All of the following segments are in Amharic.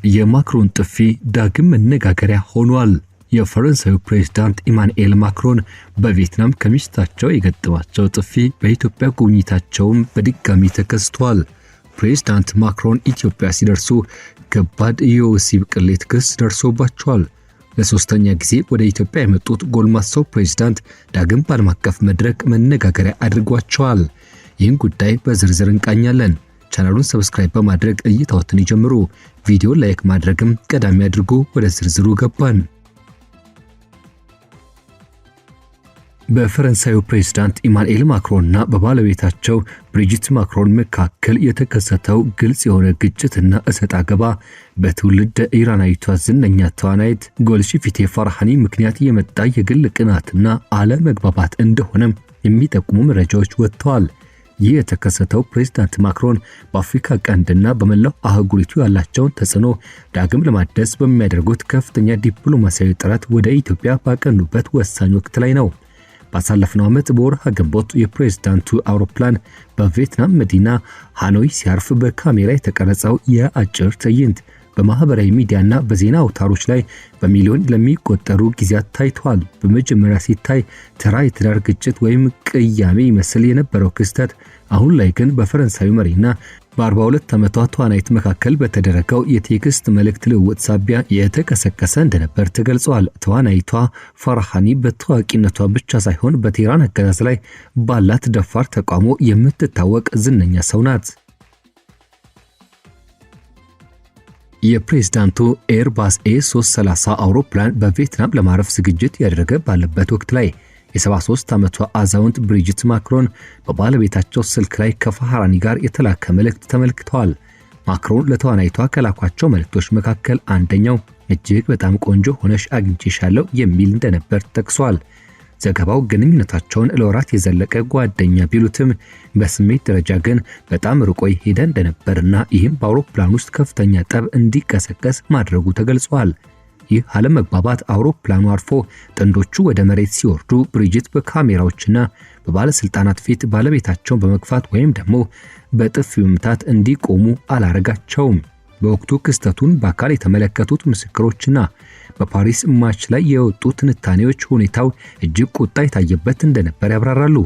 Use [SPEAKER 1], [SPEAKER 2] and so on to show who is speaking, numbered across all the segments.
[SPEAKER 1] የማክሮን ጥፊ ዳግም መነጋገሪያ ሆኗል። የፈረንሳዩ ፕሬዝዳንት ኢማኑኤል ማክሮን በቪየትናም ከሚስታቸው የገጠማቸው ጥፊ በኢትዮጵያ ጉብኝታቸውም በድጋሚ ተከስቷል። ፕሬዝዳንት ማክሮን ኢትዮጵያ ሲደርሱ ከባድ የወሲብ ቅሌት ክስ ደርሶባቸዋል። ለሶስተኛ ጊዜ ወደ ኢትዮጵያ የመጡት ጎልማሳው ፕሬዝዳንት ዳግም በዓለም አቀፍ መድረክ መነጋገሪያ አድርጓቸዋል። ይህን ጉዳይ በዝርዝር እንቃኛለን። ቻናሉን ሰብስክራይብ በማድረግ እይታዎትን ይጀምሩ። ቪዲዮ ላይክ ማድረግም ቀዳሚ አድርጉ። ወደ ዝርዝሩ ገባን። በፈረንሳዩ ፕሬዝዳንት ኢማኑኤል ማክሮንና በባለቤታቸው ብሪጂት ማክሮን መካከል የተከሰተው ግልጽ የሆነ ግጭትና እሰጥ አገባ በትውልድ ኢራናዊቷ ዝነኛ ተዋናይት ጎልሺፊቴ ፋርሃኒ ምክንያት የመጣ የግል ቅናትና አለመግባባት እንደሆነም የሚጠቁሙ መረጃዎች ወጥተዋል። ይህ የተከሰተው ፕሬዝዳንት ማክሮን በአፍሪካ ቀንድና በመላው አህጉሪቱ ያላቸውን ተጽዕኖ ዳግም ለማደስ በሚያደርጉት ከፍተኛ ዲፕሎማሲያዊ ጥረት ወደ ኢትዮጵያ ባቀኑበት ወሳኝ ወቅት ላይ ነው። ባሳለፍነው ዓመት በወርሃ ግንቦት የፕሬዝዳንቱ አውሮፕላን በቪየትናም መዲና ሃኖይ ሲያርፍ በካሜራ የተቀረጸው የአጭር ትዕይንት በማህበራዊ ሚዲያና በዜና አውታሮች ላይ በሚሊዮን ለሚቆጠሩ ጊዜያት ታይቷል። በመጀመሪያ ሲታይ ተራ የትዳር ግጭት ወይም ቅያሜ ይመስል የነበረው ክስተት አሁን ላይ ግን በፈረንሳዩ መሪና በ42 ዓመቷ ተዋናይት መካከል በተደረገው የቴክስት መልእክት ልውውጥ ሳቢያ የተቀሰቀሰ እንደነበር ተገልጿል። ተዋናይቷ ፋርሃኒ በታዋቂነቷ ብቻ ሳይሆን በቴህራን አገዛዝ ላይ ባላት ደፋር ተቃውሞ የምትታወቅ ዝነኛ ሰው ናት። የፕሬዝዳንቱ ኤርባስ ኤ330 አውሮፕላን በቪየትናም ለማረፍ ዝግጅት ያደረገ ባለበት ወቅት ላይ የ73 ዓመቷ አዛውንት ብሪጂት ማክሮን በባለቤታቸው ስልክ ላይ ከፋርሃኒ ጋር የተላከ መልእክት ተመልክተዋል። ማክሮን ለተዋናይቷ ከላኳቸው መልእክቶች መካከል አንደኛው እጅግ በጣም ቆንጆ ሆነሽ አግኝቼሻለሁ የሚል እንደነበር ተጠቅሷል። ዘገባው ግንኙነታቸውን ለወራት የዘለቀ ጓደኛ ቢሉትም በስሜት ደረጃ ግን በጣም ርቆ ሄደ እንደነበርና ይህም በአውሮፕላን ውስጥ ከፍተኛ ጠብ እንዲቀሰቀስ ማድረጉ ተገልጿል። ይህ አለመግባባት አውሮፕላኑ አርፎ ጥንዶቹ ወደ መሬት ሲወርዱ ብሪጂት በካሜራዎችና በባለስልጣናት ፊት ባለቤታቸውን በመግፋት ወይም ደግሞ በጥፊ መምታት እንዲቆሙ አላረጋቸውም። በወቅቱ ክስተቱን በአካል የተመለከቱት ምስክሮችና በፓሪስ ማች ላይ የወጡ ትንታኔዎች ሁኔታው እጅግ ቁጣ የታየበት እንደነበር ያብራራሉ።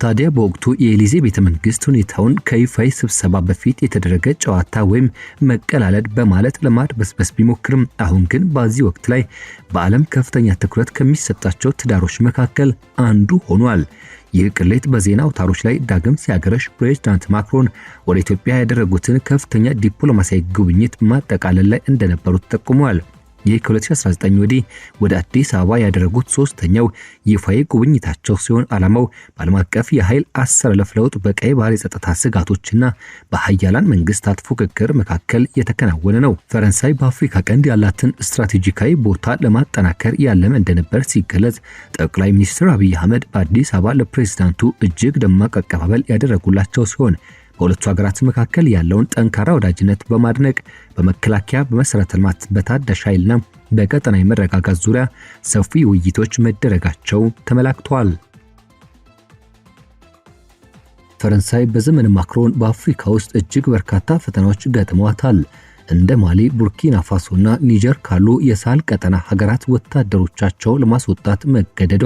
[SPEAKER 1] ታዲያ በወቅቱ የኤሊዜ ቤተመንግስት ሁኔታውን ከይፋዊ ስብሰባ በፊት የተደረገ ጨዋታ ወይም መቀላለድ በማለት ለማድበስበስ ቢሞክርም አሁን ግን በዚህ ወቅት ላይ በዓለም ከፍተኛ ትኩረት ከሚሰጣቸው ትዳሮች መካከል አንዱ ሆኗል። ይህ ቅሌት በዜና አውታሮች ላይ ዳግም ሲያገረሽ ፕሬዝዳንት ማክሮን ወደ ኢትዮጵያ ያደረጉትን ከፍተኛ ዲፕሎማሲያዊ ጉብኝት ማጠቃለል ላይ እንደነበሩ ተጠቁሟል። ይህ ከ2019 ወዲህ ወደ አዲስ አበባ ያደረጉት ሶስተኛው ይፋዊ ጉብኝታቸው ሲሆን ዓላማው በዓለም አቀፍ የኃይል አሰላለፍ ለውጥ፣ በቀይ ባህር የጸጥታ ስጋቶችና በሀያላን መንግስታት ፉክክር መካከል የተከናወነ ነው። ፈረንሳይ በአፍሪካ ቀንድ ያላትን ስትራቴጂካዊ ቦታ ለማጠናከር ያለመ እንደነበር ሲገለጽ፣ ጠቅላይ ሚኒስትር አብይ አህመድ በአዲስ አበባ ለፕሬዝዳንቱ እጅግ ደማቅ አቀባበል ያደረጉላቸው ሲሆን በሁለቱ ሀገራት መካከል ያለውን ጠንካራ ወዳጅነት በማድነቅ በመከላከያ፣ በመሰረተ ልማት፣ በታዳሽ ኃይልና በቀጠናዊ መረጋጋት ዙሪያ ሰፊ ውይይቶች መደረጋቸው ተመላክቷል። ፈረንሳይ በዘመን ማክሮን በአፍሪካ ውስጥ እጅግ በርካታ ፈተናዎች ገጥመዋታል። እንደ ማሊ፣ ቡርኪና ፋሶና ኒጀር ካሉ የሳህል ቀጠና ሀገራት ወታደሮቻቸው ለማስወጣት መገደዷ፣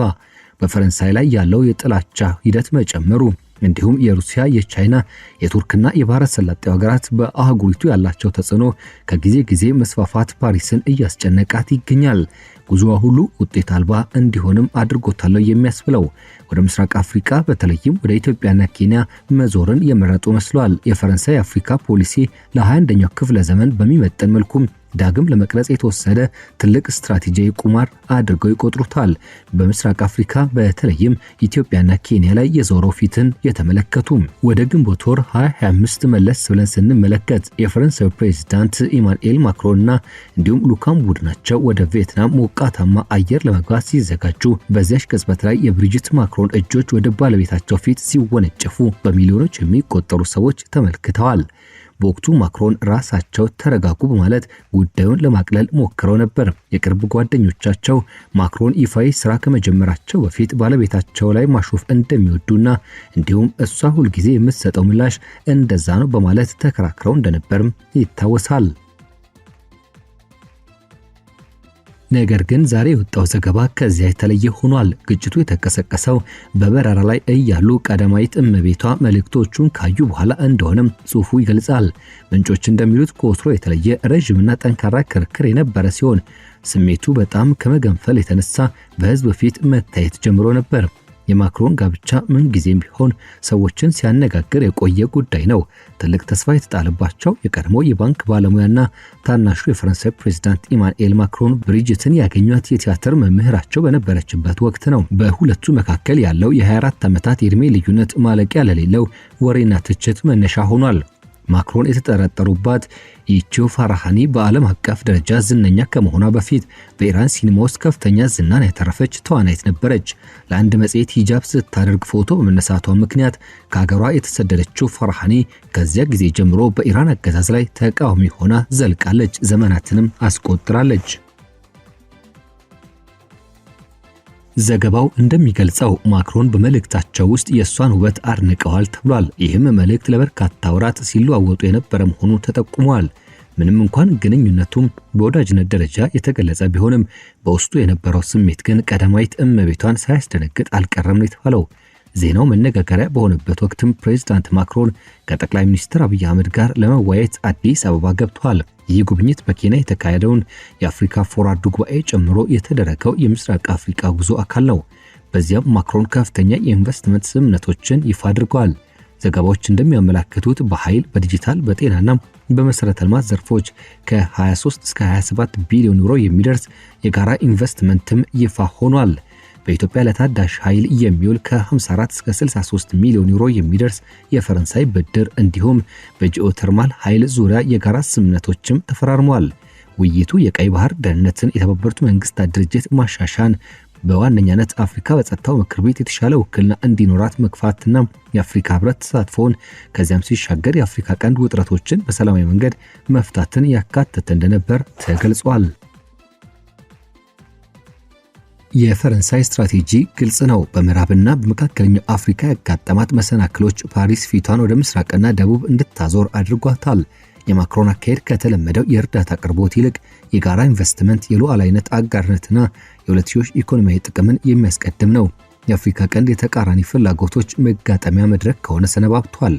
[SPEAKER 1] በፈረንሳይ ላይ ያለው የጥላቻ ሂደት መጨመሩ እንዲሁም የሩሲያ፣ የቻይና፣ የቱርክና የባህረ ሰላጤው ሀገራት በአህጉሪቱ ያላቸው ተጽዕኖ ከጊዜ ጊዜ መስፋፋት ፓሪስን እያስጨነቃት ይገኛል። ጉዞዋ ሁሉ ውጤት አልባ እንዲሆንም አድርጎታል የሚያስብለው ወደ ምስራቅ አፍሪካ በተለይም ወደ ኢትዮጵያና ኬንያ መዞርን የመረጡ መስሏል። የፈረንሳይ አፍሪካ ፖሊሲ ለ21ኛው ክፍለ ዘመን በሚመጥን መልኩ ዳግም ለመቅረጽ የተወሰደ ትልቅ ስትራቴጂያዊ ቁማር አድርገው ይቆጥሩታል። በምስራቅ አፍሪካ በተለይም ኢትዮጵያና ኬንያ ላይ የዞረው ፊትን የተመለከቱ ወደ ግንቦት ወር 2025 መለስ ብለን ስንመለከት የፈረንሳዩ ፕሬዝዳንት ኢማኑኤል ማክሮንና እንዲሁም ልኡካን ቡድናቸው ወደ ቪየትናም ሞቃታማ አየር ለመግባት ሲዘጋጁ በዚያች ቅጽበት ላይ የብሪጂት ማክሮን እጆች ወደ ባለቤታቸው ፊት ሲወነጨፉ በሚሊዮኖች የሚቆጠሩ ሰዎች ተመልክተዋል። በወቅቱ ማክሮን ራሳቸው ተረጋጉ በማለት ጉዳዩን ለማቅለል ሞክረው ነበር። የቅርብ ጓደኞቻቸው ማክሮን ይፋዊ ስራ ከመጀመራቸው በፊት ባለቤታቸው ላይ ማሾፍ እንደሚወዱና እንዲሁም እሷ ሁልጊዜ የምትሰጠው ምላሽ እንደዛ ነው በማለት ተከራክረው እንደነበርም ይታወሳል። ነገር ግን ዛሬ የወጣው ዘገባ ከዚያ የተለየ ሆኗል። ግጭቱ የተቀሰቀሰው በበረራ ላይ እያሉ ቀዳማዊት እመቤቷ መልእክቶቹን ካዩ በኋላ እንደሆነም ጽሑፉ ይገልጻል። ምንጮች እንደሚሉት ከወትሮ የተለየ ረዥምና ጠንካራ ክርክር የነበረ ሲሆን ስሜቱ በጣም ከመገንፈል የተነሳ በሕዝብ ፊት መታየት ጀምሮ ነበር። የማክሮን ጋብቻ ምን ጊዜም ቢሆን ሰዎችን ሲያነጋግር የቆየ ጉዳይ ነው። ትልቅ ተስፋ የተጣለባቸው የቀድሞ የባንክ ባለሙያና ታናሹ የፈረንሳይ ፕሬዝዳንት ኢማኑኤል ማክሮን ብሪጅትን ያገኟት የቲያትር መምህራቸው በነበረችበት ወቅት ነው። በሁለቱ መካከል ያለው የ24 ዓመታት የዕድሜ ልዩነት ማለቂያ ለሌለው ወሬና ትችት መነሻ ሆኗል። ማክሮን የተጠረጠሩባት ይቺው ፋራሃኒ በዓለም አቀፍ ደረጃ ዝነኛ ከመሆኗ በፊት በኢራን ሲኒማ ውስጥ ከፍተኛ ዝናን ያተረፈች ተዋናይት ነበረች። ለአንድ መጽሔት ሂጃብ ስታደርግ ፎቶ በመነሳቷ ምክንያት ከሀገሯ የተሰደደችው ፋራሃኒ ከዚያ ጊዜ ጀምሮ በኢራን አገዛዝ ላይ ተቃዋሚ ሆና ዘልቃለች፣ ዘመናትንም አስቆጥራለች። ዘገባው እንደሚገልጸው ማክሮን በመልእክታቸው ውስጥ የሷን ውበት አድንቀዋል ተብሏል። ይህም መልእክት ለበርካታ ወራት ሲለዋወጡ የነበረ መሆኑ ተጠቁሟል። ምንም እንኳን ግንኙነቱም በወዳጅነት ደረጃ የተገለጸ ቢሆንም በውስጡ የነበረው ስሜት ግን ቀዳማዊት እመቤቷን ሳያስደነግጥ አልቀረም ነው የተባለው። ዜናው መነጋገሪያ በሆነበት ወቅትም ፕሬዝዳንት ማክሮን ከጠቅላይ ሚኒስትር አብይ አህመድ ጋር ለመወያየት አዲስ አበባ ገብተዋል። ይህ ጉብኝት በኬንያ የተካሄደውን የአፍሪካ ፎርዋርድ ጉባኤ ጨምሮ የተደረገው የምስራቅ አፍሪካ ጉዞ አካል ነው። በዚያም ማክሮን ከፍተኛ የኢንቨስትመንት ስምምነቶችን ይፋ አድርገዋል። ዘገባዎች እንደሚያመለክቱት በኃይል፣ በዲጂታል፣ በጤናና በመሰረተ ልማት ዘርፎች ከ23 እስከ 27 ቢሊዮን ዩሮ የሚደርስ የጋራ ኢንቨስትመንትም ይፋ ሆኗል። በኢትዮጵያ ለታዳሽ ኃይል የሚውል ከ54 እስከ 63 ሚሊዮን ዩሮ የሚደርስ የፈረንሳይ ብድር እንዲሁም በጂኦተርማል ኃይል ዙሪያ የጋራ ስምምነቶችም ተፈራርመዋል። ውይይቱ የቀይ ባህር ደህንነትን፣ የተባበሩት መንግስታት ድርጅት ማሻሻያን፣ በዋነኛነት አፍሪካ በጸጥታው ምክር ቤት የተሻለ ውክልና እንዲኖራት መግፋትና የአፍሪካ ህብረት ተሳትፎውን ከዚያም ሲሻገር የአፍሪካ ቀንድ ውጥረቶችን በሰላማዊ መንገድ መፍታትን ያካተተ እንደነበር ተገልጿል። የፈረንሳይ ስትራቴጂ ግልጽ ነው። በምዕራብና በመካከለኛው አፍሪካ ያጋጠማት መሰናክሎች ፓሪስ ፊቷን ወደ ምስራቅና ደቡብ እንድታዞር አድርጓታል። የማክሮን አካሄድ ከተለመደው የእርዳታ አቅርቦት ይልቅ የጋራ ኢንቨስትመንት፣ የሉዓላዊነት አጋርነትና የሁለትዮሽ ኢኮኖሚያዊ ጥቅምን የሚያስቀድም ነው። የአፍሪካ ቀንድ የተቃራኒ ፍላጎቶች መጋጠሚያ መድረክ ከሆነ ሰነባብቷል።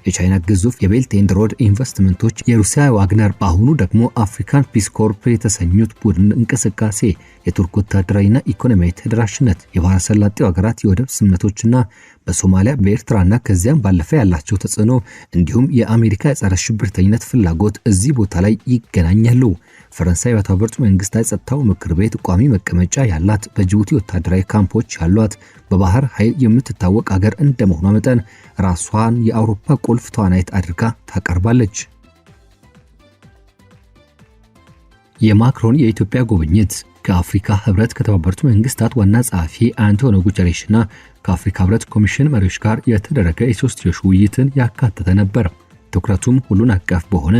[SPEAKER 1] የቻይና ግዙፍ የቤልት ኤንድ ሮድ ኢንቨስትመንቶች፣ የሩሲያ ዋግነር፣ በአሁኑ ደግሞ አፍሪካን ፒስ ኮርፕ የተሰኙት ቡድን እንቅስቃሴ፣ የቱርክ ወታደራዊና ኢኮኖሚያዊ ተደራሽነት፣ የባህረ ሰላጤው ሀገራት የወደብ ስምምነቶችና በሶማሊያ በኤርትራና ከዚያም ባለፈ ያላቸው ተጽዕኖ እንዲሁም የአሜሪካ የጸረ ሽብርተኝነት ፍላጎት እዚህ ቦታ ላይ ይገናኛሉ። ፈረንሳይ በተባበሩት መንግስታት የጸጥታው ምክር ቤት ቋሚ መቀመጫ ያላት፣ በጅቡቲ ወታደራዊ ካምፖች ያሏት፣ በባህር ኃይል የምትታወቅ ሀገር እንደመሆኗ መጠን ራሷን የአውሮፓ ቁልፍ ተዋናይት አድርጋ ታቀርባለች። የማክሮን የኢትዮጵያ ጉብኝት ከአፍሪካ ህብረት፣ ከተባበሩት መንግስታት ዋና ጸሐፊ አንቶኒዮ ጉተሬሽና ከአፍሪካ ህብረት ኮሚሽን መሪዎች ጋር የተደረገ የሶስትዮሽ ውይይትን ያካተተ ነበር። ትኩረቱም ሁሉን አቀፍ በሆነ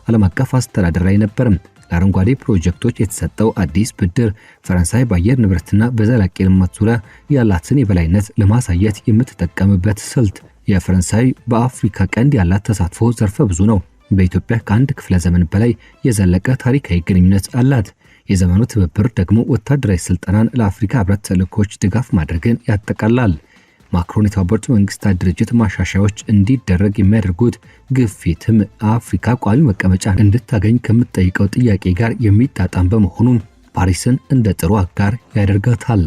[SPEAKER 1] ዓለም አቀፍ አስተዳደር ላይ ነበር። ለአረንጓዴ ፕሮጀክቶች የተሰጠው አዲስ ብድር ፈረንሳይ በአየር ንብረትና በዘላቂ ልማት ዙሪያ ያላትን የበላይነት ለማሳየት የምትጠቀምበት ስልት። የፈረንሳይ በአፍሪካ ቀንድ ያላት ተሳትፎ ዘርፈ ብዙ ነው። በኢትዮጵያ ከአንድ ክፍለ ዘመን በላይ የዘለቀ ታሪካዊ ግንኙነት አላት። የዘመኑ ትብብር ደግሞ ወታደራዊ ስልጠናን፣ ለአፍሪካ ህብረት ተልእኮች ድጋፍ ማድረግን ያጠቃልላል። ማክሮን የተባበሩት መንግስታት ድርጅት ማሻሻያዎች እንዲደረግ የሚያደርጉት ግፊትም አፍሪካ ቋሚ መቀመጫ እንድታገኝ ከምትጠይቀው ጥያቄ ጋር የሚጣጣም በመሆኑ ፓሪስን እንደ ጥሩ አጋር ያደርጋታል።